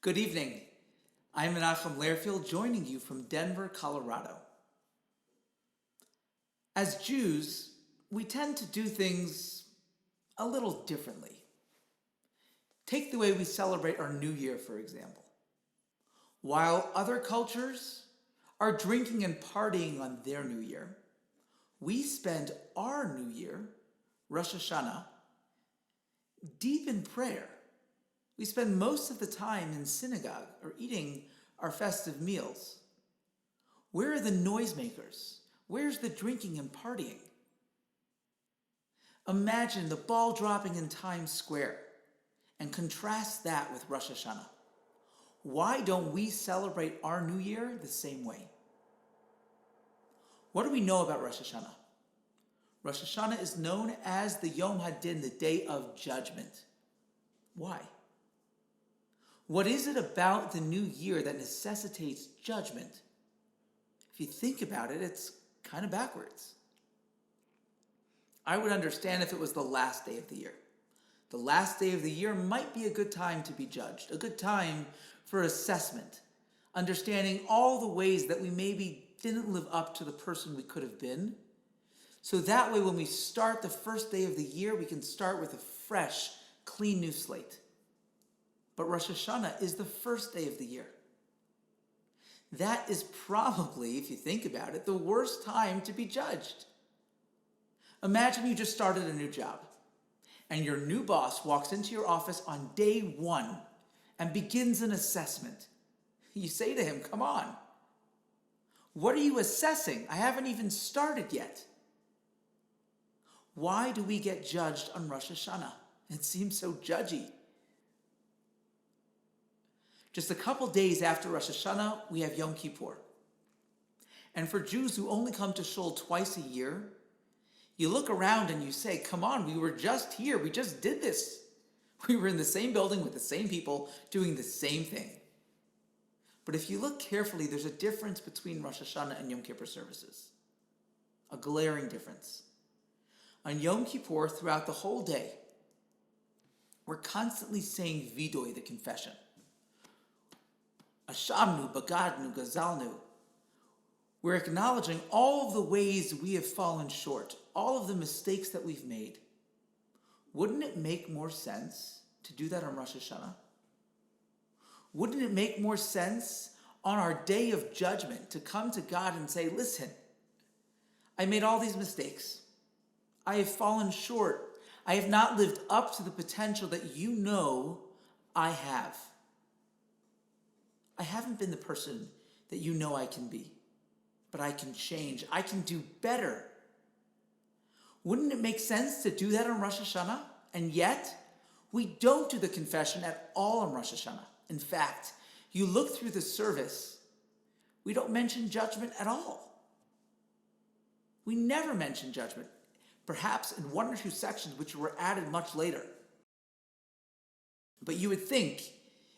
Good evening. I'm Menachem Lairfield, joining you from Denver, Colorado. As Jews, we tend to do things a little differently. Take the way we celebrate our New Year, for example. While other cultures are drinking and partying on their New Year, we spend our New Year, Rosh Hashanah, deep in prayer. We spend most of the time in synagogue or eating our festive meals. Where are the noisemakers? Where's the drinking and partying? Imagine the ball dropping in Times Square and contrast that with Rosh Hashanah. Why don't we celebrate our New Year the same way? What do we know about Rosh Hashanah? Rosh Hashanah is known as the Yom HaDin, the Day of Judgment. Why? What is it about the new year that necessitates judgment? If you think about it, it's kind of backwards. I would understand if it was the last day of the year. The last day of the year might be a good time to be judged, a good time for assessment, understanding all the ways that we maybe didn't live up to the person we could have been. So that way, when we start the first day of the year, we can start with a fresh, clean new slate. But Rosh Hashanah is the first day of the year. That is probably, if you think about it, the worst time to be judged. Imagine you just started a new job, and your new boss walks into your office on day one and begins an assessment. You say to him, "Come on, what are you assessing? I haven't even started yet." Why do we get judged on Rosh Hashanah? It seems so judgy. Just a couple days after Rosh Hashanah, we have Yom Kippur. And for Jews who only come to shul twice a year, you look around and you say, "Come on, we were just here. We just did this. We were in the same building with the same people doing the same thing." But if you look carefully, there's a difference between Rosh Hashanah and Yom Kippur services. A glaring difference. On Yom Kippur, throughout the whole day, we're constantly saying Vidoy, the confession. Ashamnu, Bagadnu, Gazalnu. We're acknowledging all of the ways we have fallen short, all of the mistakes that we've made. Wouldn't it make more sense to do that on Rosh Hashanah? Wouldn't it make more sense on our day of judgment to come to God and say, "Listen, I made all these mistakes. I have fallen short. I have not lived up to the potential that you know I have. I haven't been the person that you know I can be, but I can change. I can do better." Wouldn't it make sense to do that on Rosh Hashanah? And yet, we don't do the confession at all on Rosh Hashanah. In fact, you look through the service, we don't mention judgment at all. We never mention judgment, perhaps in one or two sections which were added much later. But you would think,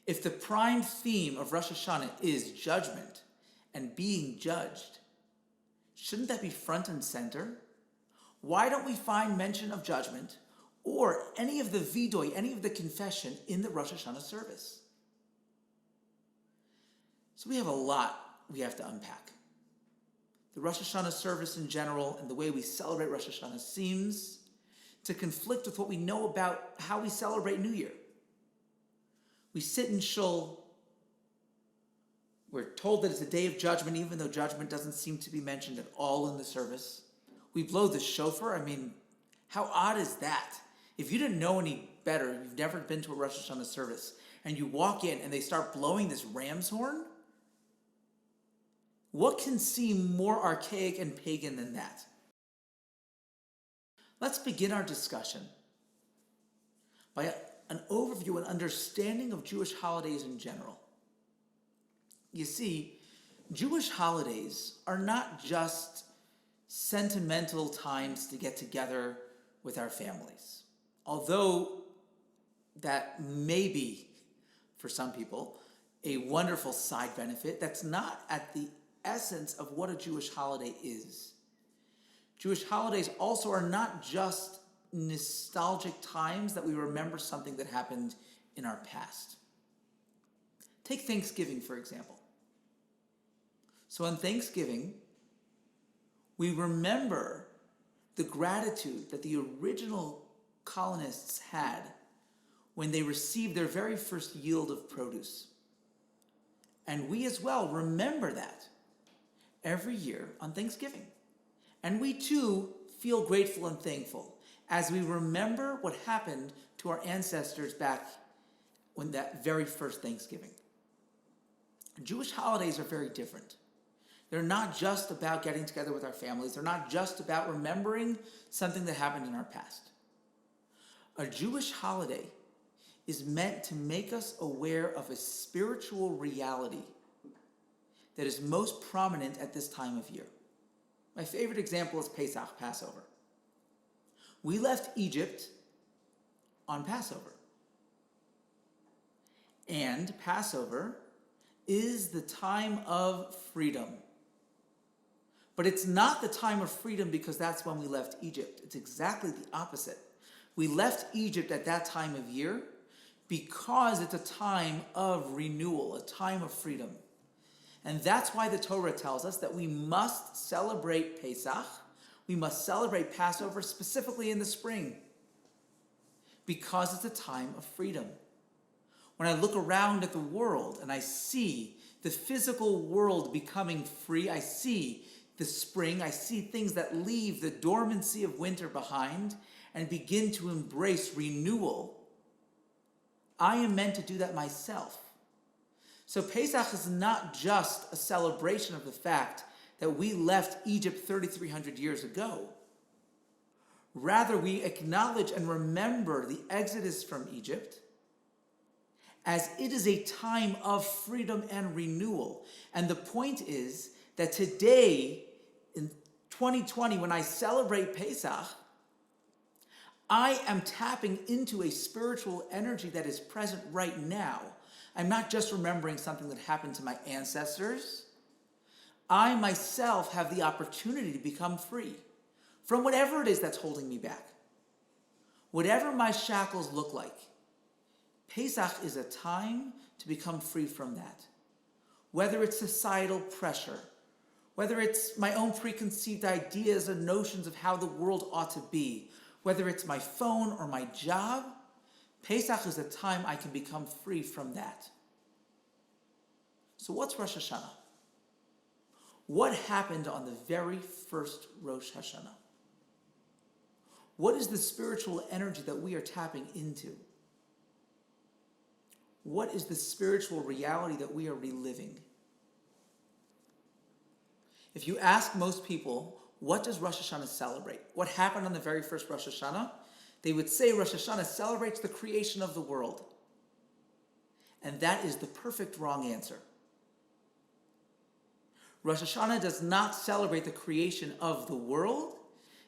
if the prime theme of Rosh Hashanah is judgment and being judged, shouldn't that be front and center? Why don't we find mention of judgment or any of the vidoy, any of the confession in the Rosh Hashanah service? So we have a lot we have to unpack. The Rosh Hashanah service in general and the way we celebrate Rosh Hashanah seems to conflict with what we know about how we celebrate New Year. We sit in shul. We're told that it's a day of judgment, even though judgment doesn't seem to be mentioned at all in the service. We blow the shofar. I mean, how odd is that? If you didn't know any better, you've never been to a Rosh Hashanah service, and you walk in and they start blowing this ram's horn, what can seem more archaic and pagan than that? Let's begin our discussion by an overview and understanding of Jewish holidays in general. You see, Jewish holidays are not just sentimental times to get together with our families. Although that may be, for some people, a wonderful side benefit, that's not at the essence of what a Jewish holiday is. Jewish holidays also are not just nostalgic times that we remember something that happened in our past. Take Thanksgiving, for example. So on Thanksgiving, we remember the gratitude that the original colonists had when they received their very first yield of produce. And we as well remember that every year on Thanksgiving. And we too feel grateful and thankful as we remember what happened to our ancestors back when that very first Thanksgiving. Jewish holidays are very different. They're not just about getting together with our families. They're not just about remembering something that happened in our past. A Jewish holiday is meant to make us aware of a spiritual reality that is most prominent at this time of year. My favorite example is Pesach, Passover. We left Egypt on Passover. And Passover is the time of freedom. But it's not the time of freedom because that's when we left Egypt. It's exactly the opposite. We left Egypt at that time of year because it's a time of renewal, a time of freedom. And that's why the Torah tells us that we must celebrate Pesach, we must celebrate Passover specifically in the spring, because it's a time of freedom. When I look around at the world and I see the physical world becoming free, I see the spring, I see things that leave the dormancy of winter behind and begin to embrace renewal. I am meant to do that myself. So Pesach is not just a celebration of the fact that we left Egypt 3,300 years ago. Rather, we acknowledge and remember the exodus from Egypt as it is a time of freedom and renewal. And the point is that today, in 2020, when I celebrate Pesach, I am tapping into a spiritual energy that is present right now. I'm not just remembering something that happened to my ancestors. I myself have the opportunity to become free from whatever it is that's holding me back. Whatever my shackles look like, Pesach is a time to become free from that. Whether it's societal pressure, whether it's my own preconceived ideas and notions of how the world ought to be, whether it's my phone or my job, Pesach is a time I can become free from that. So what's Rosh Hashanah? What happened on the very first Rosh Hashanah? What is the spiritual energy that we are tapping into? What is the spiritual reality that we are reliving? If you ask most people, what does Rosh Hashanah celebrate? What happened on the very first Rosh Hashanah? They would say Rosh Hashanah celebrates the creation of the world. And that is the perfect wrong answer. Rosh Hashanah does not celebrate the creation of the world.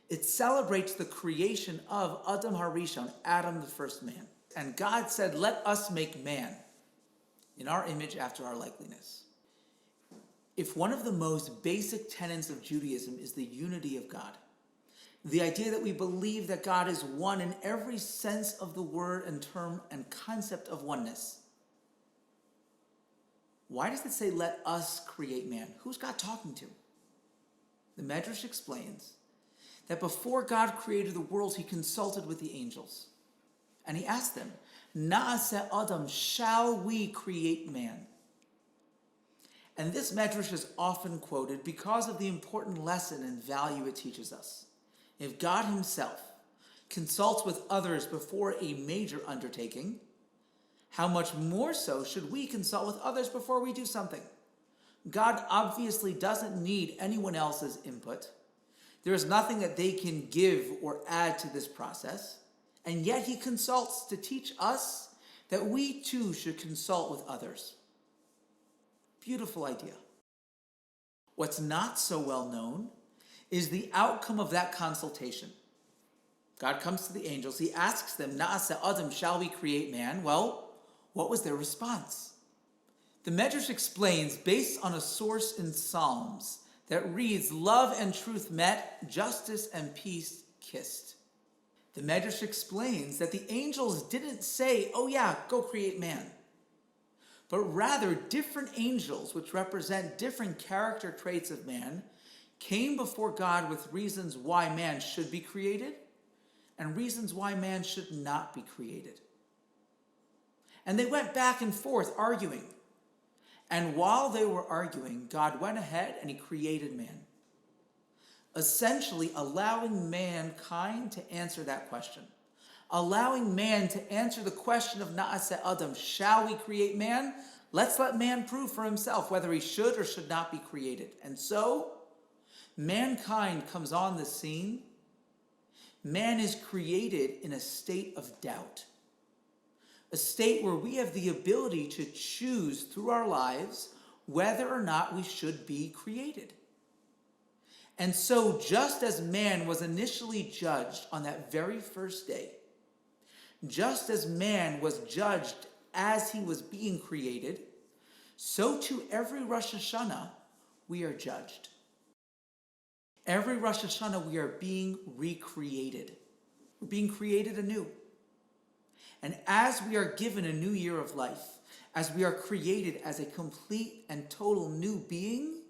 It celebrates the creation of Adam Harishon, Adam the first man. And God said, let us make man in our image after our likeness. If one of the most basic tenets of Judaism is the unity of God, the idea that we believe that God is one in every sense of the word and term and concept of oneness, why does it say, let us create man? Who's God talking to? The Medrash explains that before God created the world, he consulted with the angels. And he asked them, Na'aseh Adam, shall we create man? And this Medrash is often quoted because of the important lesson and value it teaches us. If God himself consults with others before a major undertaking, how much more so should we consult with others before we do something? God obviously doesn't need anyone else's input. There is nothing that they can give or add to this process, and yet he consults to teach us that we too should consult with others. Beautiful idea. What's not so well known is the outcome of that consultation. God comes to the angels. He asks them, Na'aseh Adam, shall we create man? Well, what was their response? The Medrash explains, based on a source in Psalms that reads, love and truth met, justice and peace kissed. The Medrash explains that the angels didn't say, oh yeah, go create man. but rather different angels, which represent different character traits of man, came before God with reasons why man should be created and reasons why man should not be created. And they went back and forth arguing. And while they were arguing, God went ahead and he created man, essentially allowing mankind to answer that question, allowing man to answer the question of Na'aseh Adam, shall we create man? Let's let man prove for himself whether he should or should not be created. And so, mankind comes on the scene. Man is created in a state of doubt, a state where we have the ability to choose through our lives whether or not we should be created. And so, just as man was initially judged on that very first day, just as man was judged as he was being created, so too every Rosh Hashanah we are judged. Every Rosh Hashanah we are being recreated. We're being created anew. And as we are given a new year of life, as we are created as a complete and total new being,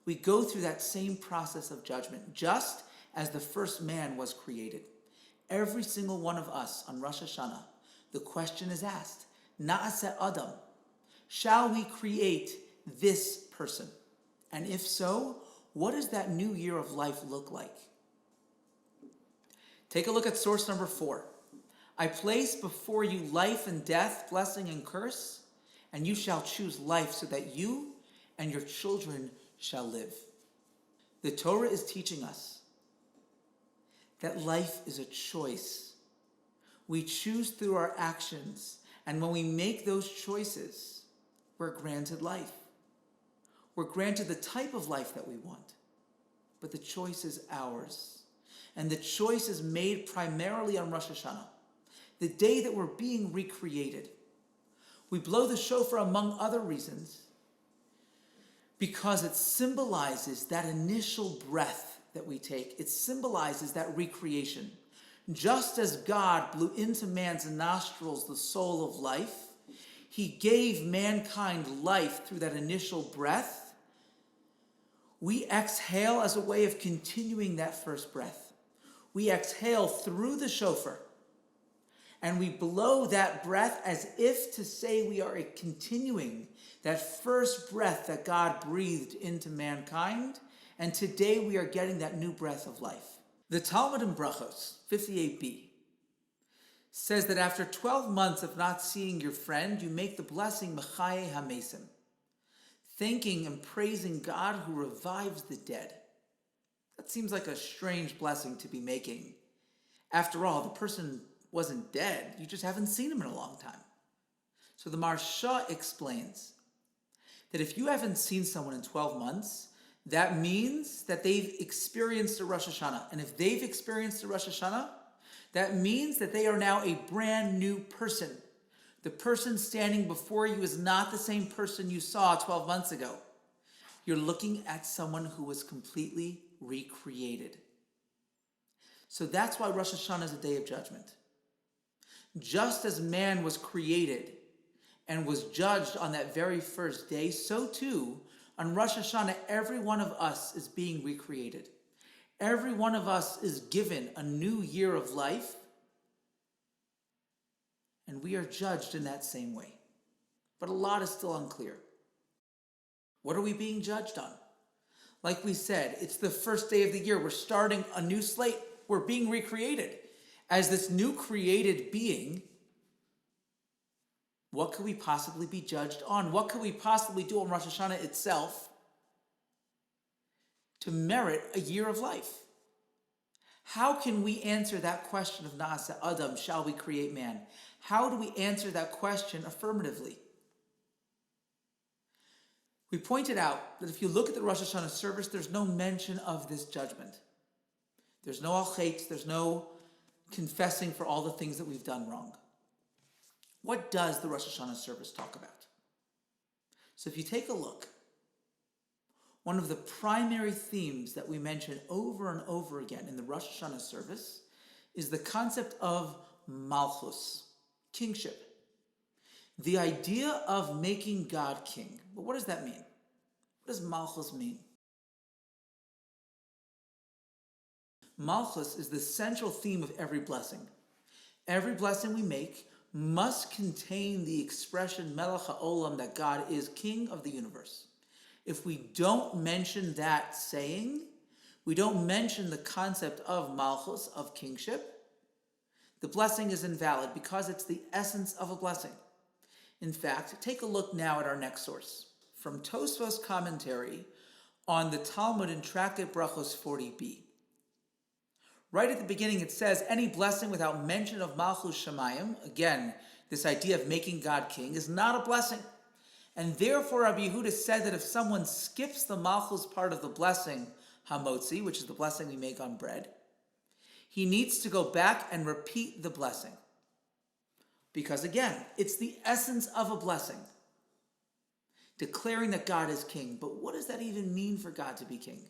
we go through that same process of judgment, just as the first man was created. Every single one of us on Rosh Hashanah, the question is asked, Na'aseh Adam, shall we create this person? And if so, what does that new year of life look like? Take a look at source number 4. I place before you life and death, blessing and curse, and you shall choose life so that you and your children shall live. The Torah is teaching us that life is a choice. We choose through our actions, and when we make those choices, we're granted life. We're granted the type of life that we want, but the choice is ours. And the choice is made primarily on Rosh Hashanah, the day that we're being recreated. We blow the shofar among other reasons because it symbolizes that initial breath that we take. It symbolizes that recreation. Just as God blew into man's nostrils the soul of life, he gave mankind life through that initial breath. We exhale as a way of continuing that first breath. We exhale through the shofar, and we blow that breath as if to say we are continuing that first breath that God breathed into mankind, and today we are getting that new breath of life. The Talmud in Brachos, 58b, says that after 12 months of not seeing your friend, you make the blessing Mechaye HaMesim, thanking and praising God who revives the dead. That seems like a strange blessing to be making. After all, the person wasn't dead. You just haven't seen him in a long time. So the Maharsha explains that if you haven't seen someone in 12 months, that means that they've experienced a Rosh Hashanah. And if they've experienced a Rosh Hashanah, that means that they are now a brand new person. The person standing before you is not the same person you saw 12 months ago. You're looking at someone who was completely recreated. So that's why Rosh Hashanah is a day of judgment. Just as man was created and was judged on that very first day, so too, on Rosh Hashanah, every one of us is being recreated. Every one of us is given a new year of life, and we are judged in that same way. But a lot is still unclear. What are we being judged on? Like we said, it's the first day of the year. We're starting a new slate. We're being recreated. As this new created being, what could we possibly be judged on? What could we possibly do on Rosh Hashanah itself to merit a year of life? How can we answer that question of Na'aseh Adam, shall we create man? How do we answer that question affirmatively? We pointed out that if you look at the Rosh Hashanah service, there's no mention of this judgment. There's no al-chet, there's no confessing for all the things that we've done wrong. What does the Rosh Hashanah service talk about? So if you take a look, one of the primary themes that we mention over and over again in the Rosh Hashanah service is the concept of malchus, kingship. The idea of making God king. But what does that mean? What does Malchus mean? Malchus is the central theme of every blessing. Every blessing we make must contain the expression Melech HaOlam, that God is king of the universe. If we don't mention that saying, we don't mention the concept of Malchus, of kingship, the blessing is invalid because it's the essence of a blessing. In fact, take a look now at our next source. From Tosfos' commentary on the Talmud in Tractate Brachos 40b. Right at the beginning it says, any blessing without mention of Malchus Shamayim, again, this idea of making God king, is not a blessing. And therefore Rabbi Yehuda said that if someone skips the Malchus part of the blessing, Hamotzi, which is the blessing we make on bread, he needs to go back and repeat the blessing. Because again, it's the essence of a blessing. Declaring that God is king. But what does that even mean for God to be king?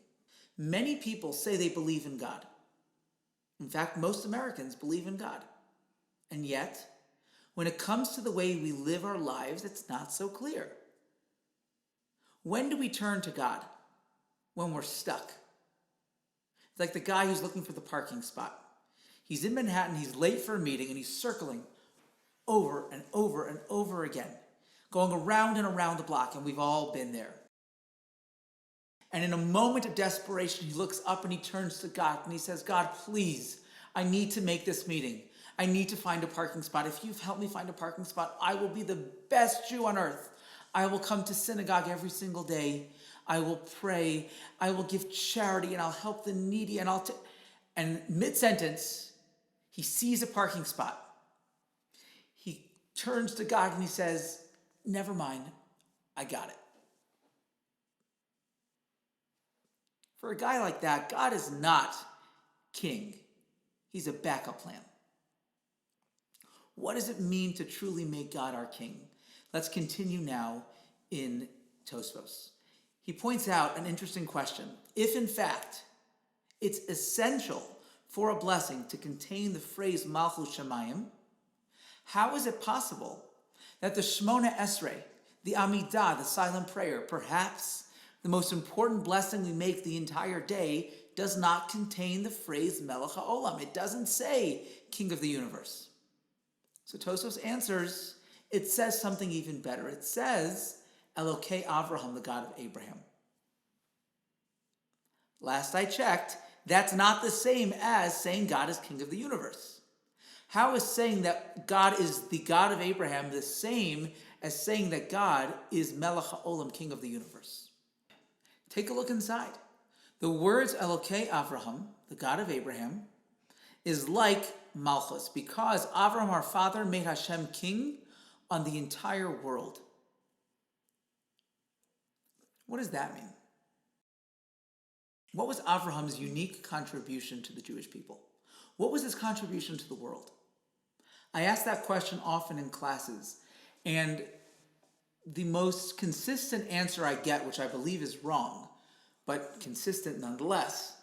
Many people say they believe in God. In fact, most Americans believe in God. And yet, when it comes to the way we live our lives, it's not so clear. When do we turn to God? When we're stuck. It's like the guy who's looking for the parking spot. He's in Manhattan, he's late for a meeting, and he's circling over and over and over again, going around and around the block, and we've all been there. And in a moment of desperation, he looks up and he turns to God and he says, God, please, I need to make this meeting. I need to find a parking spot. If you've helped me find a parking spot, I will be the best Jew on earth. I will come to synagogue every single day. I will pray. I will give charity and I'll help the needy. And mid-sentence, he sees a parking spot. He turns to God and he says, never mind, I got it. For a guy like that, God is not king. He's a backup plan. What does it mean to truly make God our king? Let's continue now in Tosfos. He points out an interesting question. If in fact it's essential for a blessing to contain the phrase Malchus Shamayim, how is it possible that the Shmona Esrei, the Amidah, the silent prayer, perhaps the most important blessing we make the entire day, does not contain the phrase Melech HaOlam? It doesn't say King of the Universe. So Tosfos answers, it says something even better. It says Elokei Avraham, the God of Abraham. Last I checked, that's not the same as saying God is King of the Universe. How is saying that God is the God of Abraham the same as saying that God is Melech HaOlam, King of the Universe? Take a look inside. The words Elokei Avraham, the God of Abraham, is like Malchus, because Avraham, our father, made Hashem king on the entire world. What does that mean? What was Avraham's unique contribution to the Jewish people? What was his contribution to the world? I ask that question often in classes, and the most consistent answer I get, which I believe is wrong, but consistent nonetheless,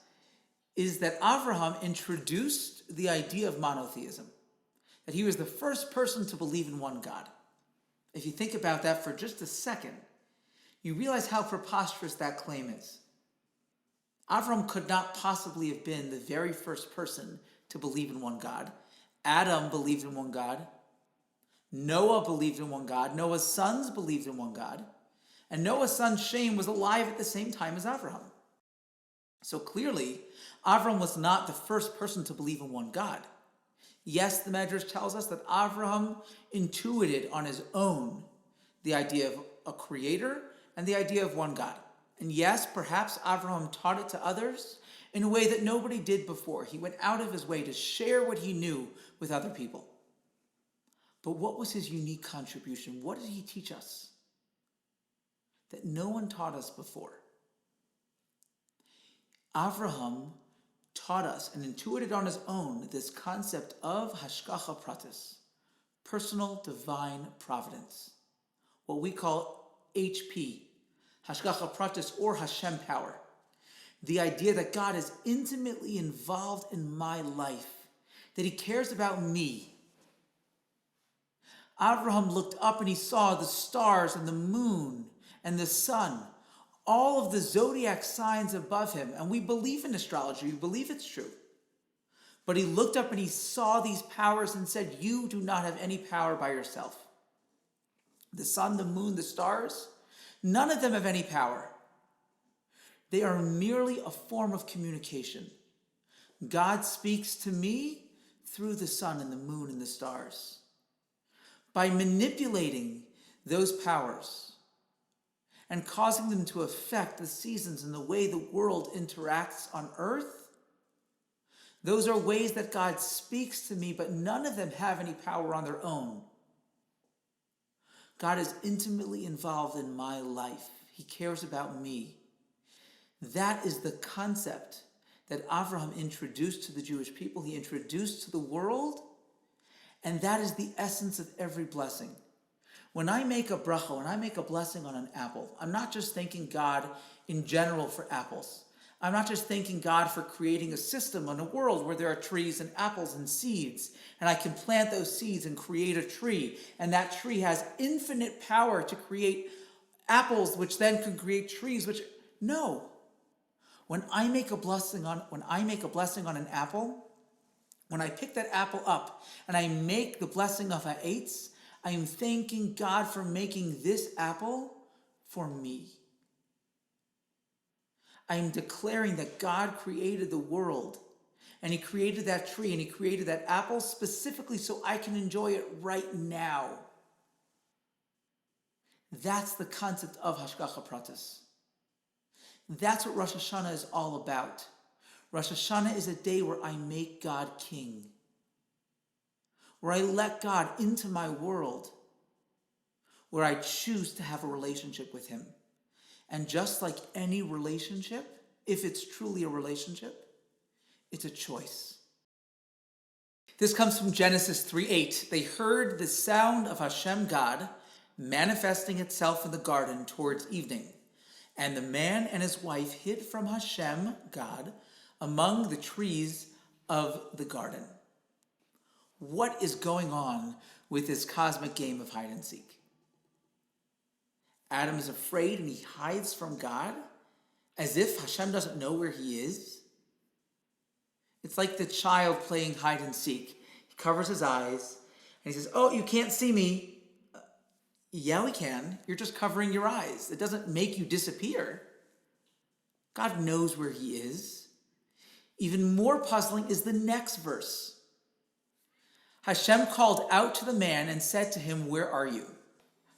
is that Avraham introduced the idea of monotheism, that he was the first person to believe in one God. If you think about that for just a second, you realize how preposterous that claim is. Avraham could not possibly have been the very first person to believe in one God. Adam believed in one God. Noah believed in one God. Noah's sons believed in one God. And Noah's son Shem was alive at the same time as Avraham. So clearly, Avraham was not the first person to believe in one God. Yes, the Medrash tells us that Avraham intuited on his own the idea of a creator and the idea of one God. And yes, perhaps Avraham taught it to others in a way that nobody did before. He went out of his way to share what he knew with other people. But what was his unique contribution? What did he teach us that no one taught us before? Avraham taught us and intuited on his own this concept of hashgacha pratis, personal divine providence, what we call HP, hashgacha pratis, or Hashem power. The idea that God is intimately involved in my life, that he cares about me. Abraham looked up and he saw the stars and the moon and the sun, all of the zodiac signs above him. And we believe in astrology, we believe it's true. But he looked up and he saw these powers and said, you do not have any power by yourself. The sun, the moon, the stars, none of them have any power. They are merely a form of communication. God speaks to me through the sun and the moon and the stars. By manipulating those powers and causing them to affect the seasons and the way the world interacts on earth, those are ways that God speaks to me, but none of them have any power on their own. God is intimately involved in my life. He cares about me. That is the concept that Abraham introduced to the Jewish people. He introduced to the world, and that is the essence of every blessing. When I make a bracha, when I make a blessing on an apple, I'm not just thanking God in general for apples. I'm not just thanking God for creating a system in a world where there are trees and apples and seeds, and I can plant those seeds and create a tree, and that tree has infinite power to create apples, which then can create trees, no. When I make a blessing on an apple, when I pick that apple up and I make the blessing of ha'etz, I am thanking God for making this apple for me. I am declaring that God created the world, and he created that tree, and he created that apple specifically so I can enjoy it right now. That's the concept of Hashgacha Pratis. That's what Rosh Hashanah is all about. Rosh Hashanah is a day where I make God king, where I let God into my world, where I choose to have a relationship with him. And just like any relationship, if it's truly a relationship, it's a choice. This comes from Genesis 3:8. They heard the sound of Hashem God manifesting itself in the garden towards evening. And the man and his wife hid from Hashem God among the trees of the garden. What is going on with this cosmic game of hide and seek? Adam is afraid and he hides from God as if Hashem doesn't know where he is. It's like the child playing hide and seek. He covers his eyes and he says, oh, you can't see me. Yeah, we can. You're just covering your eyes. It doesn't make you disappear. God knows where he is. Even more puzzling is the next verse. Hashem called out to the man and said to him, where are you?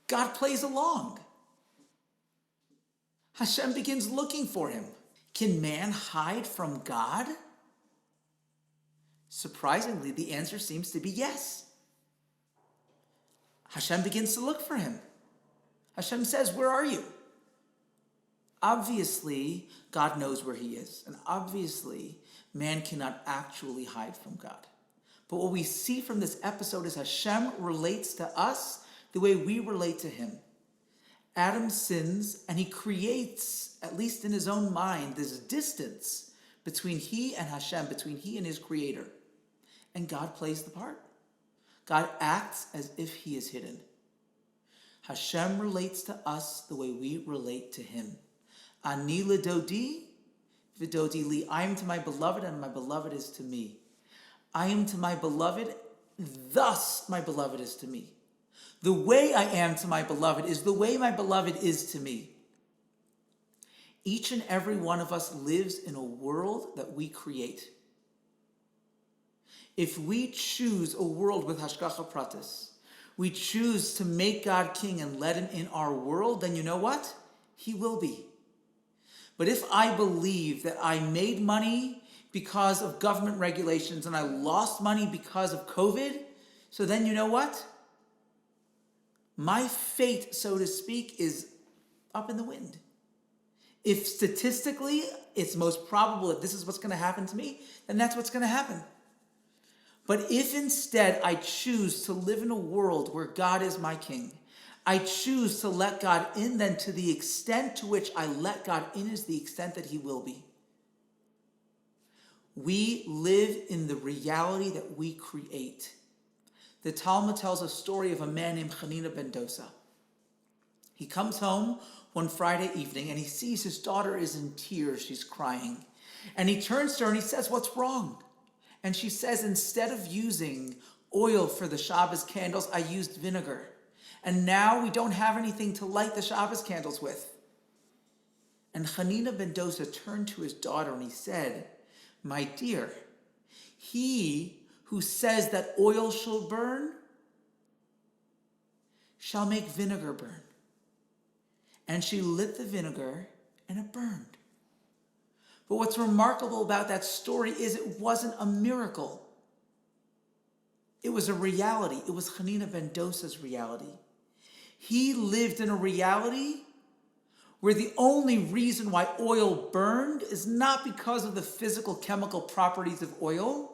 God plays along. Hashem begins looking for him. Can man hide from God? Surprisingly, the answer seems to be yes. Hashem begins to look for him. Hashem says, where are you? Obviously, God knows where he is. And obviously, man cannot actually hide from God. But what we see from this episode is Hashem relates to us the way we relate to him. Adam sins, and he creates, at least in his own mind, this distance between he and Hashem, between he and his creator. And God plays the part. God acts as if he is hidden. Hashem relates to us the way we relate to him. Ani l'dodi, v'dodi li. I am to my beloved, and my beloved is to me. I am to my beloved, thus my beloved is to me. The way I am to my beloved is the way my beloved is to me. Each and every one of us lives in a world that we create. If we choose a world with Hashgacha Pratis, we choose to make God king and let him in our world, then you know what? He will be. But if I believe that I made money because of government regulations and I lost money because of COVID, so then you know what? My fate, so to speak, is up in the wind. If statistically it's most probable that this is what's going to happen to me, then that's what's going to happen. But if instead I choose to live in a world where God is my king, I choose to let God in, then to the extent to which I let God in is the extent that he will be. We live in the reality that we create. the Talmud tells a story of a man named Hanina ben Dosa. He comes home one Friday evening and he sees his daughter is in tears. She's crying. And he turns to her and he says, "What's wrong?" And she says, "Instead of using oil for the Shabbos candles, I used vinegar. And now we don't have anything to light the Shabbos candles with." And Hanina ben Dosa turned to his daughter and he said, "My dear, he who says that oil shall burn shall make vinegar burn." And she lit the vinegar and it burned. But what's remarkable about that story is it wasn't a miracle. It was a reality. It was Hanina ben Dosa's reality. He lived in a reality where the only reason why oil burned is not because of the physical chemical properties of oil.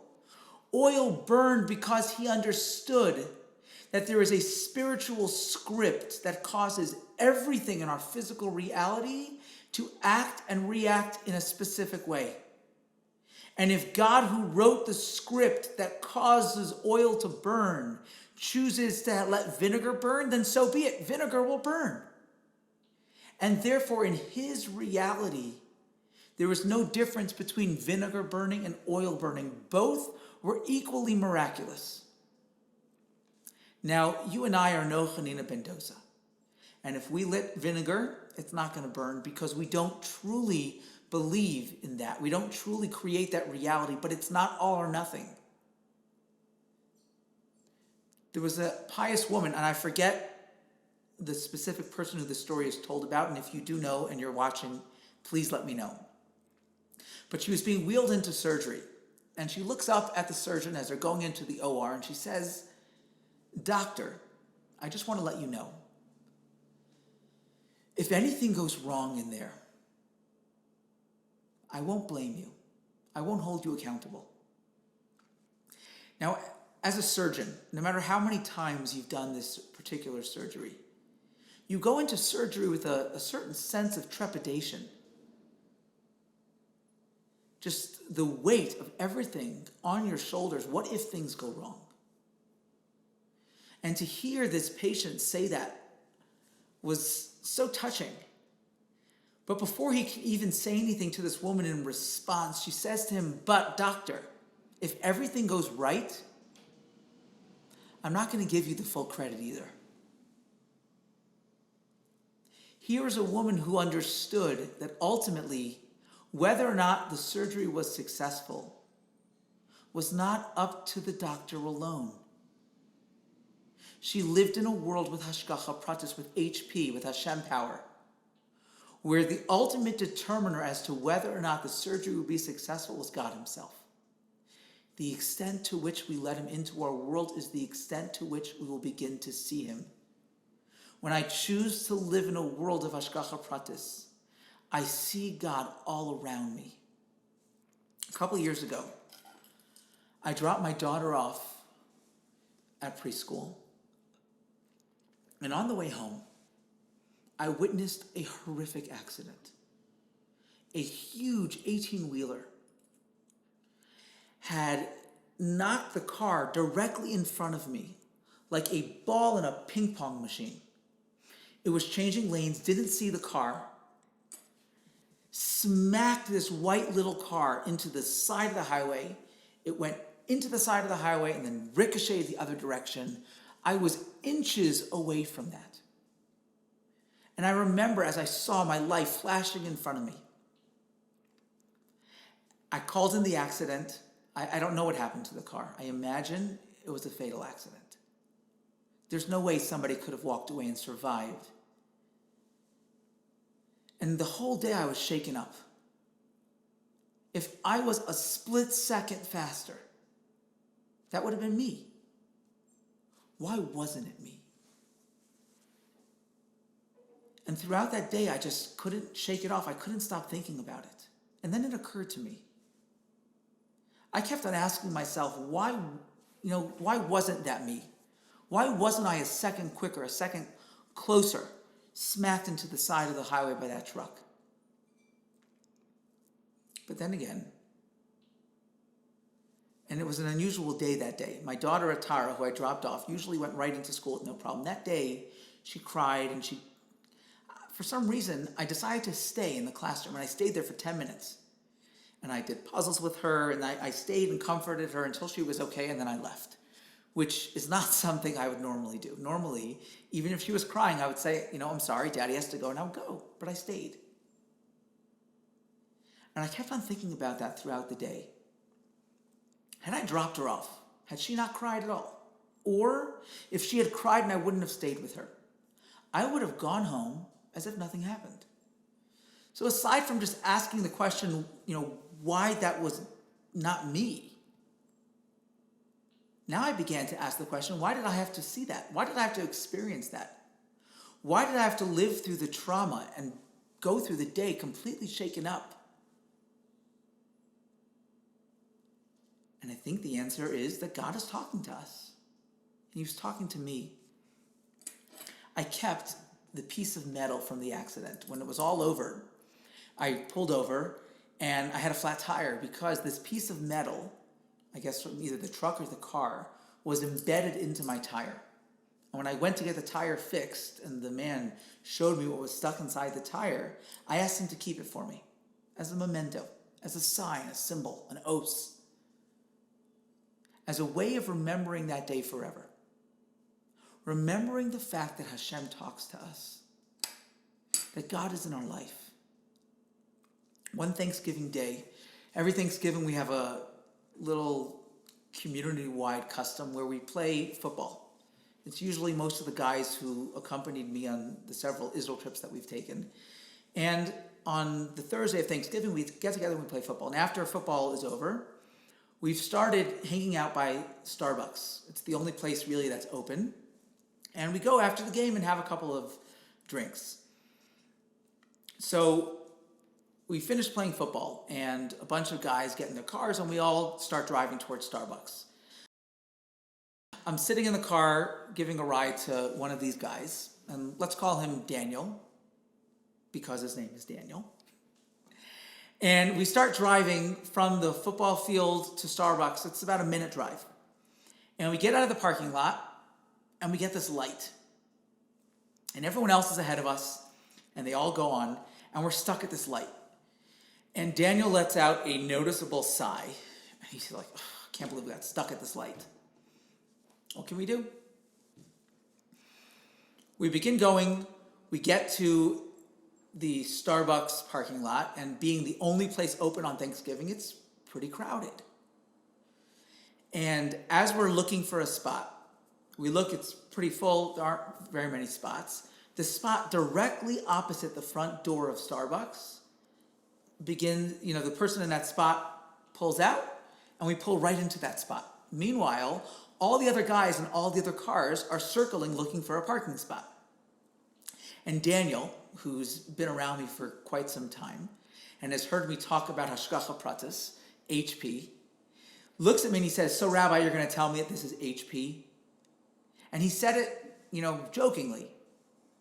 Oil burned because he understood that there is a spiritual script that causes everything in our physical reality to act and react in a specific way. And if God, who wrote the script that causes oil to burn, chooses to let vinegar burn, then so be it. Vinegar will burn. And therefore, in his reality, there was no difference between vinegar burning and oil burning. Both were equally miraculous. Now, you and I are no Hanina ben Dosa. And if we lit vinegar, it's not going to burn because we don't truly believe in that. We don't truly create that reality, but it's not all or nothing. There was a pious woman, and I forget the specific person who the story is told about, and if you do know and you're watching, please let me know. But she was being wheeled into surgery, and she looks up at the surgeon as they're going into the OR, and she says, "Doctor, I just want to let you know, if anything goes wrong in there, I won't blame you. I won't hold you accountable." Now, as a surgeon, no matter how many times you've done this particular surgery, you go into surgery with a certain sense of trepidation. Just the weight of everything on your shoulders. What if things go wrong? And to hear this patient say that was so touching. But before he can even say anything to this woman in response, she says to him, "But doctor, if everything goes right, I'm not going to give you the full credit either." Here is a woman who understood that ultimately, whether or not the surgery was successful was not up to the doctor alone. She lived in a world with Hashgacha Pratis, with HP, with Hashem power, where the ultimate determiner as to whether or not the surgery would be successful was God himself. The extent to which we let him into our world is the extent to which we will begin to see him. When I choose to live in a world of Hashgacha Pratis, I see God all around me. A couple of years ago, I dropped my daughter off at preschool. And on the way home, I witnessed a horrific accident. A huge 18-wheeler had knocked the car directly in front of me like a ball in a ping pong machine. It was changing lanes, didn't see the car, smacked this white little car into the side of the highway. It went into the side of the highway and then ricocheted the other direction. I was inches away from that. And I remember as I saw my life flashing in front of me, I called in the accident. I don't know what happened to the car. I imagine it was a fatal accident. There's no way somebody could have walked away and survived. And the whole day I was shaken up. If I was a split second faster, that would have been me. Why wasn't it me? And throughout that day, I just couldn't shake it off. I couldn't stop thinking about it. And then it occurred to me. I kept on asking myself, why wasn't that me? Why wasn't I a second quicker, a second closer, smacked into the side of the highway by that truck? But then again, And it was an unusual day that day. My daughter Atara, who I dropped off, usually went right into school with no problem. That day, she cried, and for some reason, I decided to stay in the classroom, and I stayed there for 10 minutes. And I did puzzles with her, and I stayed and comforted her until she was okay, and then I left, which is not something I would normally do. Normally, even if she was crying, I would say, I'm sorry, Daddy has to go, and I would go, but I stayed. And I kept on thinking about that throughout the day. Had I dropped her off, had she not cried at all, or if she had cried and I wouldn't have stayed with her, I would have gone home as if nothing happened. So aside from just asking the question, why that was not me, now I began to ask the question, why did I have to see that? Why did I have to experience that? Why did I have to live through the trauma and go through the day completely shaken up? And I think the answer is that God is talking to us. And he was talking to me. I kept the piece of metal from the accident. When it was all over, I pulled over and I had a flat tire because this piece of metal, I guess from either the truck or the car, was embedded into my tire. And when I went to get the tire fixed and the man showed me what was stuck inside the tire, I asked him to keep it for me as a memento, as a sign, a symbol, an os, as a way of remembering that day forever. Remembering the fact that Hashem talks to us, that God is in our life. One Thanksgiving day, every Thanksgiving we have a little community-wide custom where we play football. It's usually most of the guys who accompanied me on the several Israel trips that we've taken. And on the Thursday of Thanksgiving, we get together and we play football. And after football is over, we've started hanging out by Starbucks. It's the only place really that's open. And we go after the game and have a couple of drinks. So we finish playing football, and a bunch of guys get in their cars, and we all start driving towards Starbucks. I'm sitting in the car giving a ride to one of these guys, and let's call him Daniel, because his name is Daniel. And we start driving from the football field to Starbucks. It's about a minute drive. And we get out of the parking lot, and we get this light. And everyone else is ahead of us, and they all go on, and we're stuck at this light. And Daniel lets out a noticeable sigh. He's like, I can't believe we got stuck at this light. What can we do? We begin going. We get to the Starbucks parking lot, and being the only place open on Thanksgiving, it's pretty crowded. And as we're looking for a spot, we look, it's pretty full. There aren't very many spots. The spot directly opposite the front door of Starbucks the person in that spot pulls out, and we pull right into that spot. Meanwhile, all the other guys and all the other cars are circling looking for a parking spot. And Daniel, who's been around me for quite some time and has heard me talk about Hashgacha Pratis, HP, looks at me and he says, so Rabbi, you're going to tell me that this is HP? And he said it, jokingly.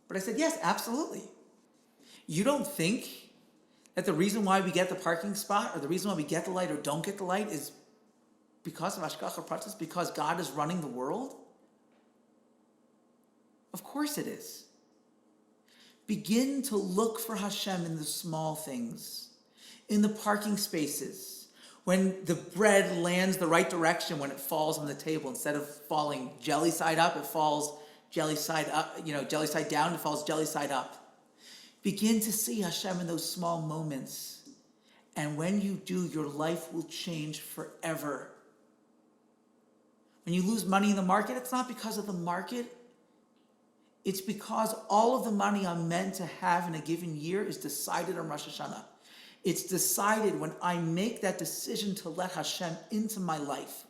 But I said, yes, absolutely. You don't think that the reason why we get the parking spot or the reason why we get the light or don't get the light is because of Hashgacha Pratis, because God is running the world? Of course it is. Begin to look for Hashem in the small things, in the parking spaces, when the bread lands the right direction when it falls on the table. Instead of falling jelly side up, it falls jelly side up, jelly side down, it falls jelly side up. Begin to see Hashem in those small moments. And when you do, your life will change forever. When you lose money in the market, it's not because of the market. It's because all of the money I'm meant to have in a given year is decided on Rosh Hashanah. It's decided when I make that decision to let Hashem into my life.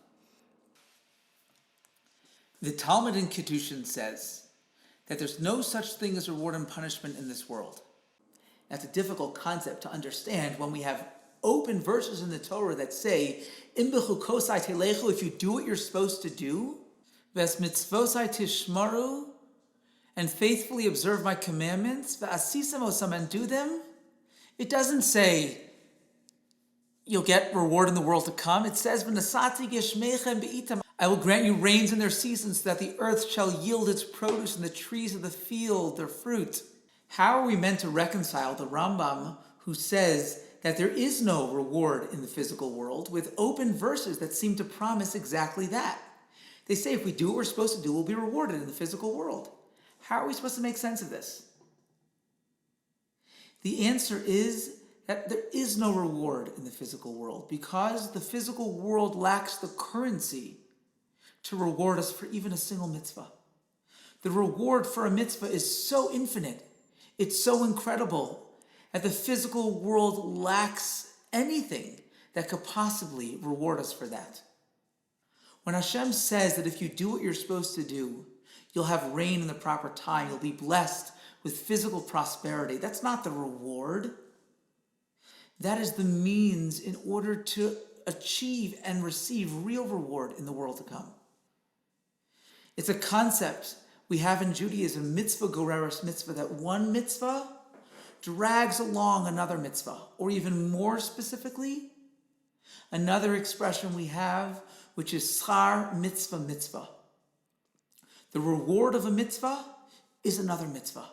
The Talmud in Kiddushin says that there's no such thing as reward and punishment in this world. That's a difficult concept to understand when we have open verses in the Torah that say, Im b'chukosai telechu, if you do what you're supposed to do, ves mitzvosai tishmaru, and faithfully observe my commandments, v'asisam osam, and do them. It doesn't say you'll get reward in the world to come. It says, I will grant you rains in their seasons, so that the earth shall yield its produce and the trees of the field their fruit. How are we meant to reconcile the Rambam, who says that there is no reward in the physical world, with open verses that seem to promise exactly that? They say if we do what we're supposed to do, we'll be rewarded in the physical world. How are we supposed to make sense of this? The answer is that there is no reward in the physical world, because the physical world lacks the currency to reward us for even a single mitzvah. The reward for a mitzvah is so infinite, it's so incredible, that the physical world lacks anything that could possibly reward us for that. When Hashem says that if you do what you're supposed to do, you'll have rain in the proper time, you'll be blessed with physical prosperity, that's not the reward. That is the means in order to achieve and receive real reward in the world to come. It's a concept we have in Judaism, mitzvah goreres mitzvah, that one mitzvah drags along another mitzvah, or even more specifically, another expression we have, which is schar mitzvah mitzvah. The reward of a mitzvah is another mitzvah.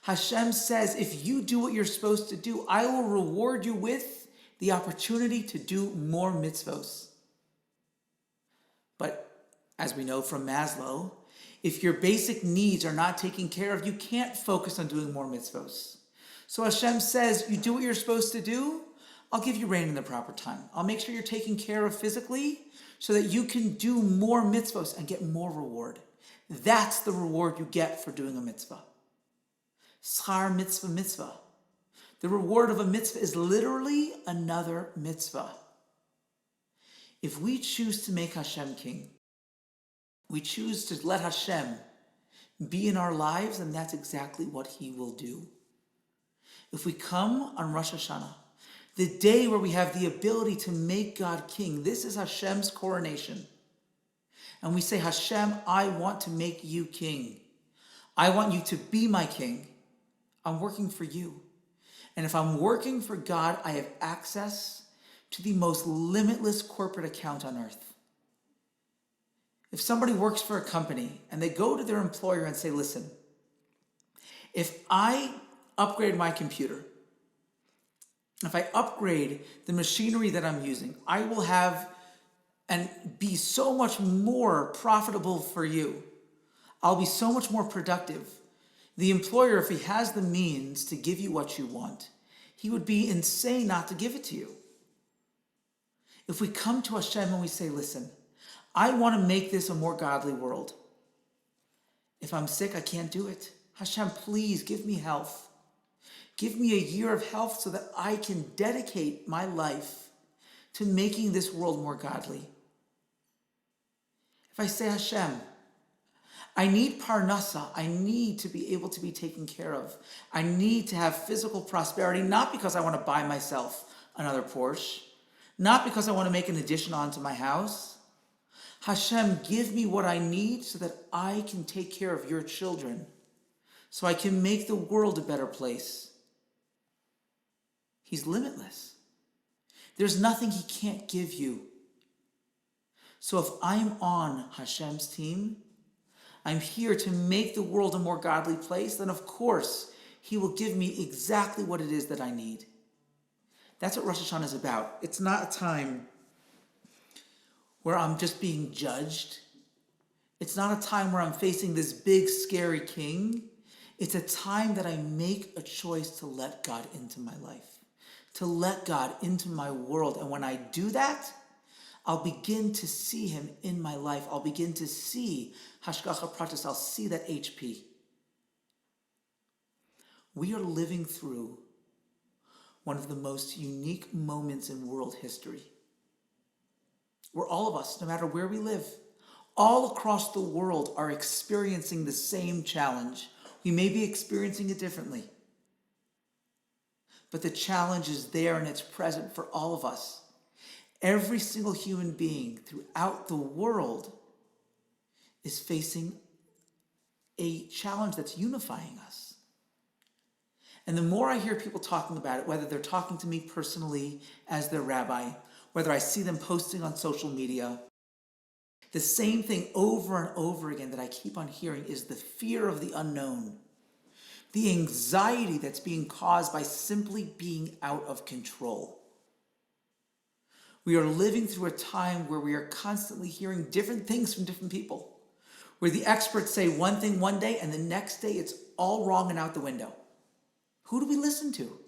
Hashem says, if you do what you're supposed to do, I will reward you with the opportunity to do more mitzvos. But as we know from Maslow, if your basic needs are not taken care of, you can't focus on doing more mitzvos. So Hashem says, you do what you're supposed to do, I'll give you rain in the proper time. I'll make sure you're taken care of physically so that you can do more mitzvos and get more reward. That's the reward you get for doing a mitzvah. Schar mitzvah mitzvah. The reward of a mitzvah is literally another mitzvah. If we choose to make Hashem king, we choose to let Hashem be in our lives, and that's exactly what he will do. If we come on Rosh Hashanah, the day where we have the ability to make God king, this is Hashem's coronation. And we say, Hashem, I want to make you king. I want you to be my king. I'm working for you. And if I'm working for God, I have access to the most limitless corporate account on earth. If somebody works for a company and they go to their employer and say, listen, if I upgrade my computer, if I upgrade the machinery that I'm using, I will have and be so much more profitable for you. I'll be so much more productive. The employer, if he has the means to give you what you want, he would be insane not to give it to you. If we come to Hashem and we say, listen, I want to make this a more godly world. If I'm sick, I can't do it. Hashem, please give me health. Give me a year of health so that I can dedicate my life to making this world more godly. If I say, Hashem, I need parnasa, I need to be able to be taken care of. I need to have physical prosperity, not because I want to buy myself another Porsche, not because I want to make an addition onto my house. Hashem, give me what I need so that I can take care of your children, so I can make the world a better place. He's limitless. There's nothing he can't give you. So if I'm on Hashem's team, I'm here to make the world a more godly place, then of course he will give me exactly what it is that I need. That's what Rosh Hashanah is about. It's not a time where I'm just being judged. It's not a time where I'm facing this big, scary king. It's a time that I make a choice to let God into my life, to let God into my world. And when I do that, I'll begin to see him in my life. I'll begin to see Hashgacha Pratis. I'll see that HP. We are living through one of the most unique moments in world history, where all of us, no matter where we live, all across the world are experiencing the same challenge. We may be experiencing it differently, but the challenge is there and it's present for all of us. Every single human being throughout the world is facing a challenge that's unifying us. And the more I hear people talking about it, whether they're talking to me personally as their rabbi, whether I see them posting on social media, the same thing over and over again that I keep on hearing is the fear of the unknown, the anxiety that's being caused by simply being out of control. We are living through a time where we are constantly hearing different things from different people, where the experts say one thing one day and the next day it's all wrong and out the window. Who do we listen to?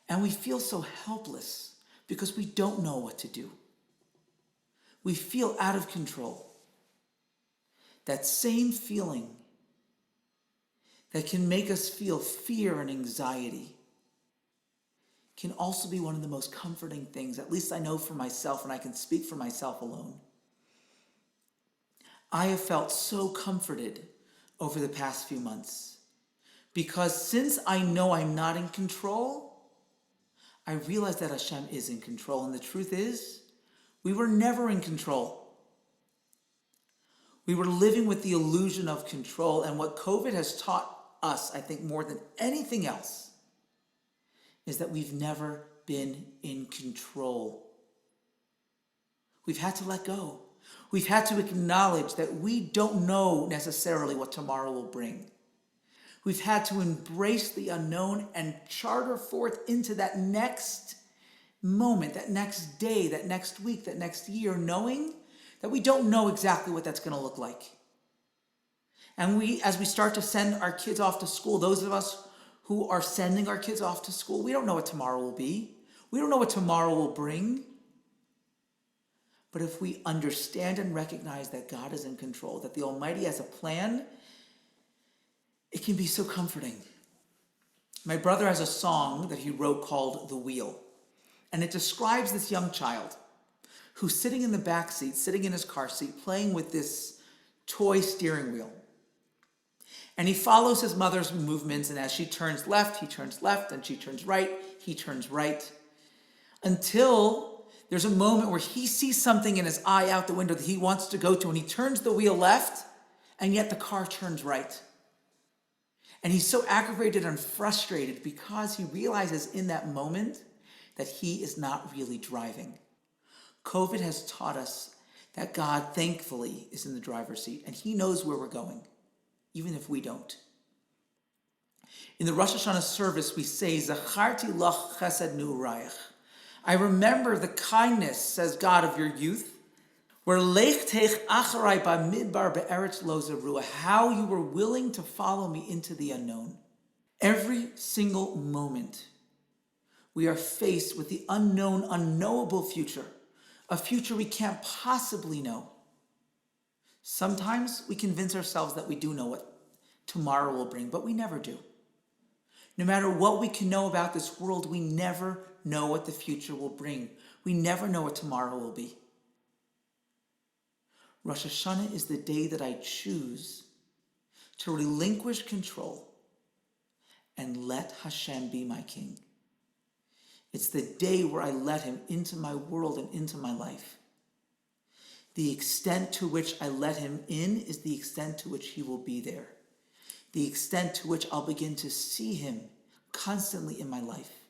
And we feel so helpless because we don't know what to do. We feel out of control. That same feeling that can make us feel fear and anxiety can also be one of the most comforting things, at least I know for myself, and I can speak for myself alone. I have felt so comforted over the past few months because since I know I'm not in control, I realize that Hashem is in control. And the truth is, we were never in control. We were living with the illusion of control. And what COVID has taught us, I think more than anything else, is that we've never been in control. We've had to let go. We've had to acknowledge that we don't know necessarily what tomorrow will bring. We've had to embrace the unknown and charter forth into that next moment, that next day, that next week, that next year, knowing that we don't know exactly what that's going to look like. And as we start to send our kids off to school, those of us who are sending our kids off to school, we don't know what tomorrow will be. We don't know what tomorrow will bring. But if we understand and recognize that God is in control, that the Almighty has a plan, it can be so comforting. My brother has a song that he wrote called The Wheel. And it describes this young child who's sitting in the back seat, sitting in his car seat, playing with this toy steering wheel. And he follows his mother's movements, and as she turns left, he turns left, and she turns right, he turns right, until there's a moment where he sees something in his eye out the window that he wants to go to, and he turns the wheel left, and yet the car turns right. And he's so aggravated and frustrated because he realizes in that moment that he is not really driving. COVID has taught us that God, thankfully, is in the driver's seat, and he knows where we're going, even if we don't. In the Rosh Hashanah service, we say, Zacharti lach chesed nu'urayach. I remember the kindness, says God, of your youth, where lech teich acharai bamidbar be'eretz lo zerua, how you were willing to follow me into the unknown. Every single moment, we are faced with the unknown, unknowable future, a future we can't possibly know. Sometimes we convince ourselves that we do know what tomorrow will bring, but we never do. No matter what we can know about this world, we never know what the future will bring. We never know what tomorrow will be. Rosh Hashanah is the day that I choose to relinquish control and let Hashem be my king. It's the day where I let him into my world and into my life. The extent to which I let him in is the extent to which he will be there. The extent to which I'll begin to see him constantly in my life.